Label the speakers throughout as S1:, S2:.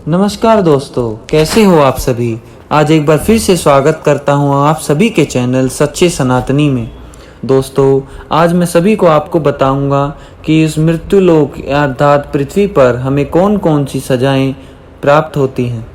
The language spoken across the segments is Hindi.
S1: नमस्कार दोस्तों, कैसे हो आप सभी। आज एक बार फिर से स्वागत करता हूं आप सभी के चैनल सच्चे सनातनी में। दोस्तों, आज मैं सभी को आपको बताऊंगा कि इस मृत्यु लोक अर्थात पृथ्वी पर हमें कौन कौन सी सजाएं प्राप्त होती हैं।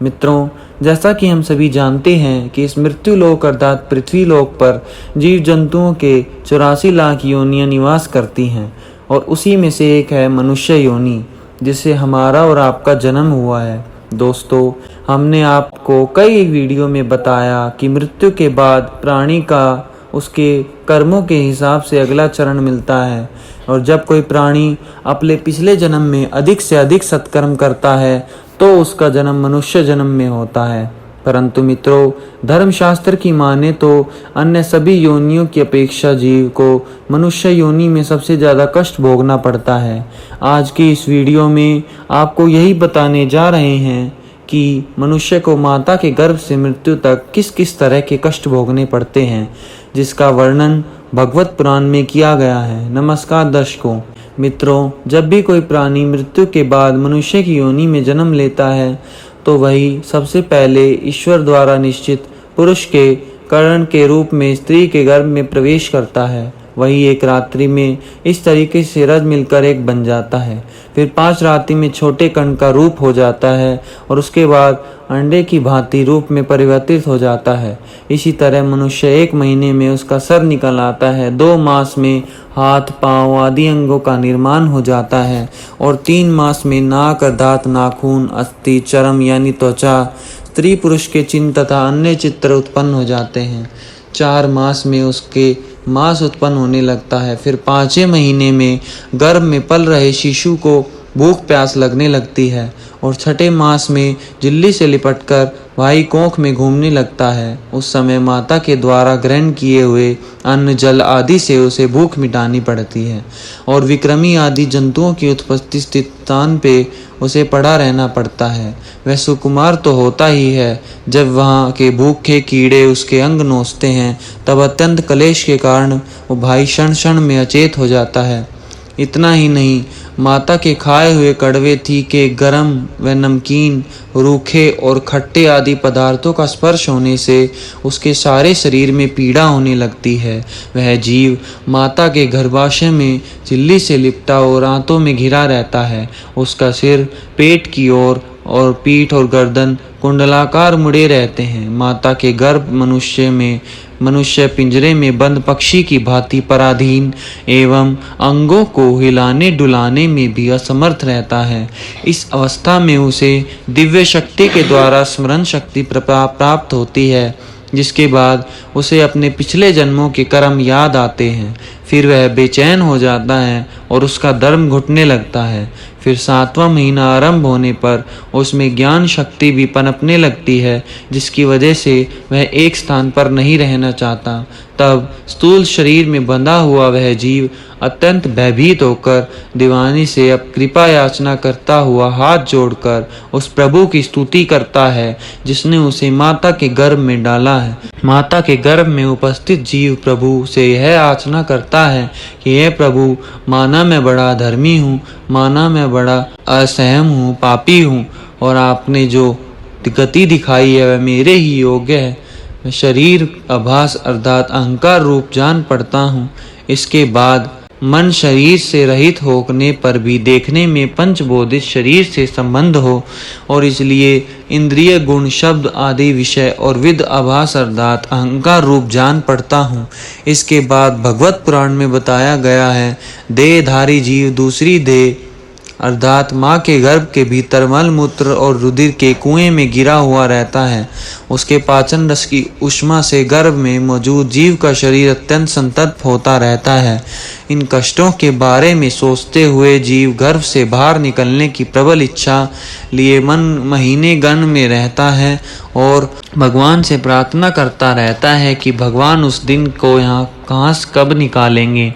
S1: मित्रों, जैसा कि हम सभी जानते हैं कि इस मृत्यु लोक अर्थात पृथ्वी लोक पर जीव जंतुओं के 84 लाख योनियां निवास करती हैं और उसी में से एक है मनुष्य योनि, जिससे हमारा और आपका जन्म हुआ है। दोस्तों, हमने आपको कई वीडियो में बताया कि मृत्यु के बाद प्राणी का उसके कर्मों के हिसाब से अगला चरण मिलता है और जब कोई प्राणी अपने पिछले जन्म में अधिक से अधिक सत्कर्म करता है तो उसका जन्म मनुष्य जन्म में होता है। परंतु मित्रों, धर्मशास्त्र की माने तो अन्य सभी योनियों की अपेक्षा जीव को मनुष्य योनि में सबसे ज़्यादा कष्ट भोगना पड़ता है। आज की इस वीडियो में आपको यही बताने जा रहे हैं कि मनुष्य को माता के गर्भ से मृत्यु तक किस किस तरह के कष्ट भोगने पड़ते हैं, जिसका वर्णन भगवत पुराण में किया गया है। नमस्कार दर्शकों। मित्रों, जब भी कोई प्राणी मृत्यु के बाद मनुष्य की योनि में जन्म लेता है तो वही सबसे पहले ईश्वर द्वारा निश्चित पुरुष के कर्ण के रूप में स्त्री के गर्भ में प्रवेश करता है। वही एक रात्रि में इस तरीके से रज मिलकर एक बन जाता है, फिर 5 रात्रि में छोटे कण का रूप हो जाता है और उसके बाद अंडे की भांति रूप में परिवर्तित हो जाता है। इसी तरह मनुष्य 1 महीने में उसका सर निकल आता है, 2 मास में हाथ पांव आदि अंगों का निर्माण हो जाता है और 3 मास में नाक दांत नाखून अस्थि चर्म यानी त्वचा स्त्री पुरुष के चिन्ह तथा अन्य चित्र उत्पन्न हो जाते हैं। 4 मास में उसके मांस उत्पन्न होने लगता है। फिर 5वें महीने में गर्भ में पल रहे शिशु को भूख प्यास लगने लगती है और 6ठे मास में झिल्ली से लिपटकर भाई कोख में घूमने लगता है। उस समय माता के द्वारा ग्रहण किए हुए अन्न जल आदि से उसे भूख मिटानी पड़ती है और विक्रमी आदि जंतुओं की उत्पत्ति स्थित स्थान पे उसे पड़ा रहना पड़ता है। वह सुकुमार तो होता ही है। जब वहाँ के भूखे कीड़े उसके अंग नोचते हैं तब अत्यंत कलेश के कारण वो भाई क्षण क्षण में अचेत हो जाता है। इतना ही नहीं, माता के खाए हुए कड़वे तीखे गरम व नमकीन रूखे और खट्टे आदि पदार्थों का स्पर्श होने से उसके सारे शरीर में पीड़ा होने लगती है। वह जीव माता के गर्भाशय में झिल्ली से लिपटा और आंतों में घिरा रहता है। उसका सिर पेट की ओर और पीठ और गर्दन कुंडलाकार मुड़े रहते हैं। माता के गर्भ मनुष्य पिंजरे में बंद पक्षी की भांति पराधीन एवं अंगों को हिलाने डुलाने में भी असमर्थ रहता है। इस अवस्था में उसे दिव्य शक्ति के द्वारा स्मरण शक्ति प्राप्त होती है, जिसके बाद उसे अपने पिछले जन्मों के कर्म याद आते हैं। फिर वह बेचैन हो जाता है और उसका धर्म घुटने लगता है। फिर 7वां महीना आरंभ होने पर उसमें ज्ञान शक्ति भी पनपने लगती है, जिसकी वजह से वह एक स्थान पर नहीं रहना चाहता। तब स्थूल शरीर में बंधा हुआ वह जीव अत्यंत भयभीत होकर दीवानी से अब कृपा याचना करता हुआ हाथ जोड़कर उस प्रभु की स्तुति करता है जिसने उसे माता के गर्भ में डाला है। माता के गर्भ में उपस्थित जीव प्रभु से यह याचना करता है कि हे प्रभु, माना मैं बड़ा धर्मी हूँ, माना मैं बड़ा असहम हूँ, पापी हूँ और आपने जो गति दिखाई है वह मेरे ही योग्य है। मैं शरीर आभास अर्थात अहंकार रूप जान पड़ता हूँ। इसके बाद मन शरीर से रहित होने पर भी देखने में पंचबोधित शरीर से संबंध हो और इसलिए इंद्रिय गुण शब्द आदि विषय और विद आभास अर्थात अहंकार रूप जान पड़ता हूँ। इसके बाद भगवत पुराण में बताया गया है, देहधारी जीव दूसरी देह अर्थात माँ के गर्भ के भीतर मल मूत्र और रुधिर के कुएं में गिरा हुआ रहता है। उसके पाचन रस की ऊष्मा से गर्भ में मौजूद जीव का शरीर अत्यंत संतप्त होता रहता है। इन कष्टों के बारे में सोचते हुए जीव गर्भ से बाहर निकलने की प्रबल इच्छा लिए मन महीने गण में रहता है और भगवान से प्रार्थना करता रहता है कि भगवान उस दिन को यहाँ कहाँ से कब निकालेंगे।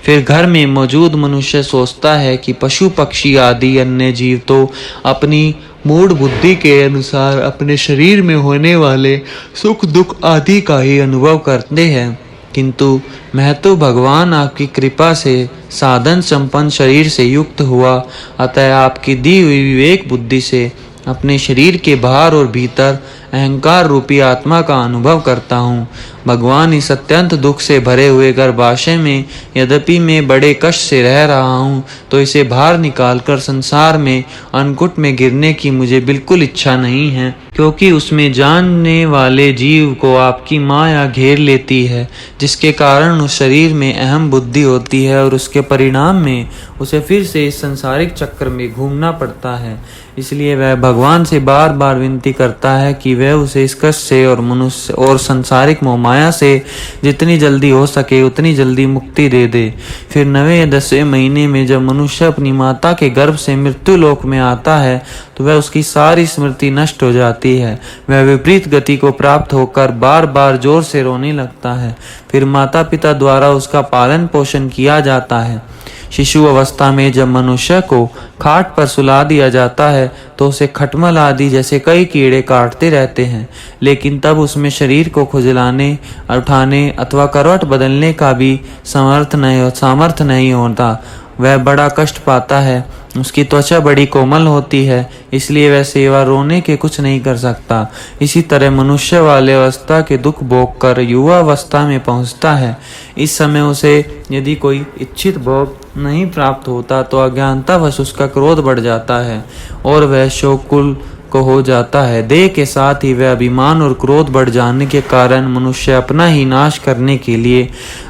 S1: फिर घर में मौजूद मनुष्य सोचता है कि पशु पक्षी आदि अन्य जीव तो अपनी मूढ़ बुद्धि के अनुसार अपने शरीर में होने वाले सुख दुख आदि का ही अनुभव करते हैं, किंतु मैं तो भगवान आपकी कृपा से साधन संपन्न शरीर से युक्त हुआ, अतः आपकी दी हुई विवेक बुद्धि से अपने शरीर के बाहर और भीतर अहंकार रूपी आत्मा का अनुभव करता हूँ। भगवान, इस अत्यंत दुख से भरे हुए गर्भाशय में यद्यपि मैं बड़े कष्ट से रह रहा हूँ, तो इसे बाहर निकालकर संसार में अन्नकूट में गिरने की मुझे बिल्कुल इच्छा नहीं है, क्योंकि उसमें जानने वाले जीव को आपकी माया घेर लेती है, जिसके कारण उस शरीर में अहम बुद्धि होती है और उसके परिणाम में उसे फिर से इस संसारिक चक्र में घूमना पड़ता है। इसलिए वह भगवान से बार बार विनती करता है कि वह उसे इस कष्ट से और मनुष्य और संसारिक मोहमाया से जितनी जल्दी हो सके उतनी जल्दी मुक्ति दे दे। फिर 9वें या 10वें महीने में जब मनुष्य अपनी माता के गर्भ से मृत्यु लोक में आता है, तो वह उसकी सारी स्मृति नष्ट हो जाती है। वह विपरीत गति को प्राप्त होकर बार बार जोर से रोने लगता है। फिर माता पिता द्वारा उसका पालन पोषण किया जाता है। शिशु अवस्था में जब मनुष्य को खाट पर सुला दिया जाता है, तो उसे खटमल आदि जैसे कई कीड़े काटते रहते हैं, लेकिन तब उसमें शरीर को खुजलाने, उठाने अथवा करवट बदलने का भी सामर्थ्य नहीं होता। वह बड़ा कष्ट पाता है। उसकी त्वचा बड़ी कोमल होती है, इसलिए वह सेवा रोने के कुछ नहीं कर सकता। इसी तरह मनुष्य वाले अवस्था के दुख भोग कर युवा अवस्था में पहुंचता है। इस समय उसे यदि कोई इच्छित भोग नहीं प्राप्त होता, तो अज्ञानतावश उसका क्रोध बढ़ जाता है और वह शोकुल को हो जाता है। देह के साथ ही वह अभिमान और क्रोध बढ़ जाने के कारण मनुष्य अपना ही नाश करने के लिए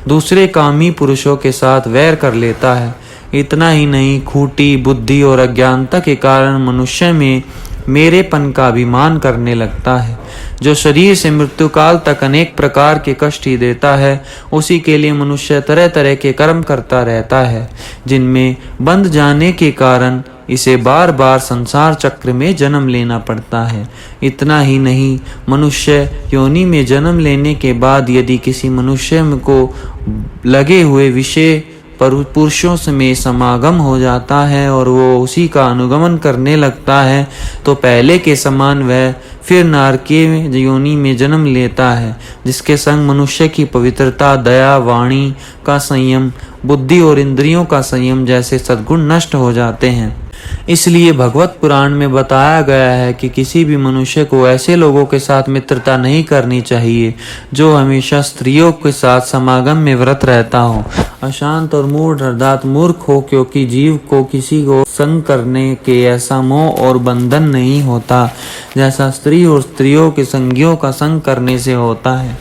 S1: दूसरे कामी पुरुषों के साथ वैर कर लेता है। इतना ही नहीं, खूटी बुद्धि और अज्ञानता के कारण मनुष्य में मेरेपन का अभिमान करने लगता है, जो शरीर से मृत्यु काल तक अनेक प्रकार के कष्ट ही देता है। उसी के लिए मनुष्य तरह तरह के कर्म करता रहता है, जिनमें बंध जाने के कारण इसे बार बार संसार चक्र में जन्म लेना पड़ता है। इतना ही नहीं, मनुष्य योनि में जन्म लेने के बाद यदि किसी मनुष्य को लगे हुए विषय पुरुषों में समागम हो जाता है और वो उसी का अनुगमन करने लगता है, तो पहले के समान वह फिर नारकीय योनि में जन्म लेता है, जिसके संग मनुष्य की पवित्रता, दया, वाणी का संयम, बुद्धि और इंद्रियों का संयम जैसे सद्गुण नष्ट हो जाते हैं। इसलिए भगवत पुराण में बताया गया है कि किसी भी मनुष्य को ऐसे लोगों के साथ मित्रता नहीं करनी चाहिए जो हमेशा स्त्रियों के साथ समागम में व्रत रहता हो, अशांत और मूढ़ अर्थात मूर्ख हो, क्योंकि जीव को किसी को संग करने के ऐसा मोह और बंधन नहीं होता जैसा स्त्री और स्त्रियों के संगियों का संग करने से होता है।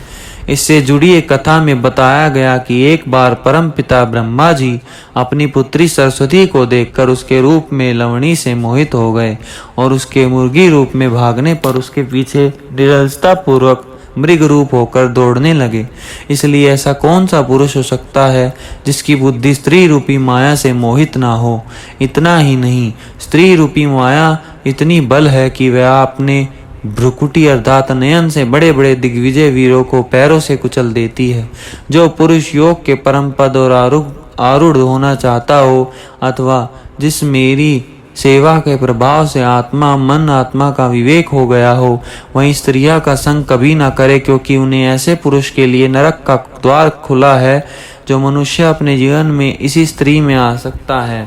S1: इससे जुड़ी एक कथा में बताया गया कि एक बार परम पिता ब्रह्मा जी अपनी पुत्री सरस्वती को देखकर उसके रूप में लवणी से मोहित हो गए और उसके मुर्गी रूप में भागने पर उसके पीछे निरलता पूर्वक मृग रूप होकर दौड़ने लगे। इसलिए ऐसा कौन सा पुरुष हो सकता है जिसकी बुद्धि स्त्री रूपी माया से मोहित ना हो। इतना ही नहीं, स्त्री रूपी माया इतनी बल है कि वह अपने भ्रुकुटी अर्थात नयन से बड़े बड़े दिग्विजय वीरों को पैरों से कुचल देती है। जो पुरुष योग के परम पद और आरूढ़ होना चाहता हो, अथवा जिस मेरी सेवा के प्रभाव से आत्मा का विवेक हो गया हो, वहीं स्त्रियां का संग कभी ना करे, क्योंकि उन्हें ऐसे पुरुष के लिए नरक का द्वार खुला है। जो मनुष्य अपने जीवन में इसी स्त्री में आ सकता है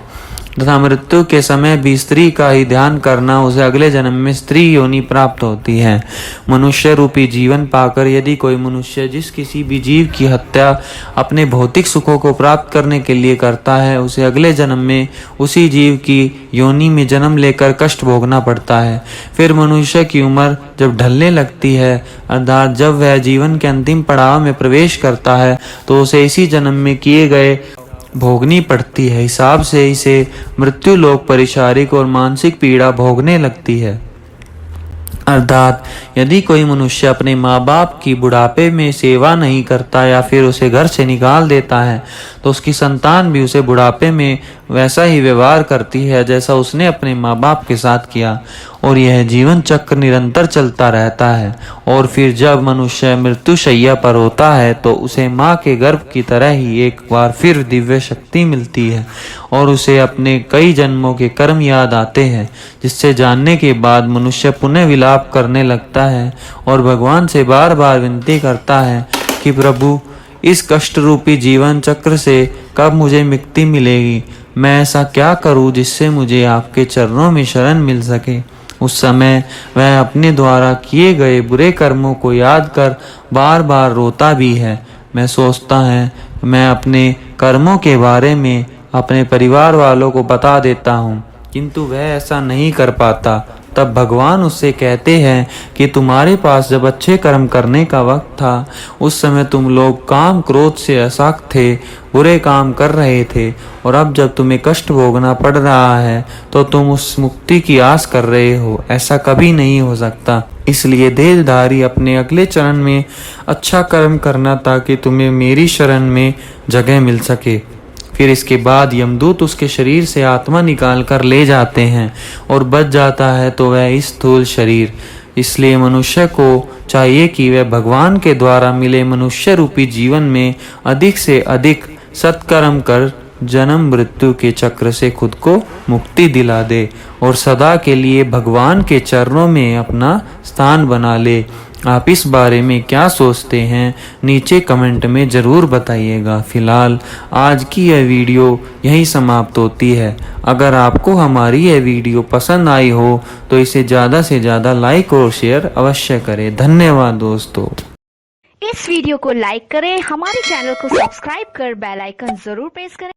S1: तथा मृत्यु के समय भी स्त्री का ही ध्यान करना, उसे अगले जन्म में स्त्री योनि प्राप्त होती है। मनुष्य रूपी जीवन पाकर यदि कोई मनुष्य जिस किसी भी जीव की हत्या अपने भौतिक सुखों को प्राप्त करने के लिए करता है, उसे अगले जन्म में उसी जीव की योनि में जन्म लेकर कष्ट भोगना पड़ता है। फिर मनुष्य की उम्र जब ढलने लगती है, अर्थात जब वह जीवन के अंतिम पड़ाव में प्रवेश करता है, तो उसे इसी जन्म में किए गए भोगनी पड़ती है। हिसाब से इसे मृत्यु लोक पर शारीरिक और मानसिक पीड़ा भोगने लगती है। अर्थात यदि कोई मनुष्य अपने माँ बाप की बुढ़ापे में सेवा नहीं करता या फिर उसे घर से निकाल देता है, तो उसकी संतान भी उसे बुढ़ापे में वैसा ही व्यवहार करती है जैसा उसने अपने माँ बाप के साथ किया, और यह जीवन चक्र निरंतर चलता रहता है। और फिर जब मनुष्य मृत्यु शैया पर होता है, तो उसे माँ के गर्भ की तरह ही एक बार फिर दिव्य शक्ति मिलती है और उसे अपने कई जन्मों के कर्म याद आते हैं, जिससे जानने के बाद मनुष्य पुनः विलाप करने लगता है और भगवान से बार बार विनती करता है कि प्रभु, इस कष्ट रूपी जीवन चक्र से कब मुझे मुक्ति मिलेगी। मैं ऐसा क्या करूं जिससे मुझे आपके चरणों में शरण मिल सके। उस समय वह अपने द्वारा किए गए बुरे कर्मों को याद कर बार बार रोता भी है। मैं सोचता है मैं अपने कर्मों के बारे में अपने परिवार वालों को बता देता हूँ, किंतु वह ऐसा नहीं कर पाता। तब भगवान उससे कहते हैं कि तुम्हारे पास जब अच्छे कर्म करने का वक्त था, उस समय तुम लोग काम क्रोध से अशांत थे, बुरे काम कर रहे थे, और अब जब तुम्हें कष्ट भोगना पड़ रहा है तो तुम उस मुक्ति की आस कर रहे हो। ऐसा कभी नहीं हो सकता। इसलिए देहधारी अपने अगले चरण में अच्छा कर्म करना ताकि तुम्हें मेरी शरण में जगह मिल सके। फिर इसके बाद यमदूत उसके शरीर से आत्मा निकाल कर ले जाते हैं और बच जाता है तो वह स्थूल शरीर। इसलिए मनुष्य को चाहिए कि वह भगवान के द्वारा मिले मनुष्य रूपी जीवन में अधिक से अधिक सत्कर्म कर जन्म मृत्यु के चक्र से खुद को मुक्ति दिला दे और सदा के लिए भगवान के चरणों में अपना स्थान बना ले। आप इस बारे में क्या सोचते हैं नीचे कमेंट में ज़रूर बताइएगा। फिलहाल आज की यह वीडियो यहीं समाप्त होती है। अगर आपको हमारी यह वीडियो पसंद आई हो तो इसे ज़्यादा से ज़्यादा लाइक और शेयर अवश्य करें। धन्यवाद दोस्तों।
S2: इस वीडियो को लाइक करें, हमारे चैनल को सब्सक्राइब कर बेल आइकन जरूर प्रेस करें।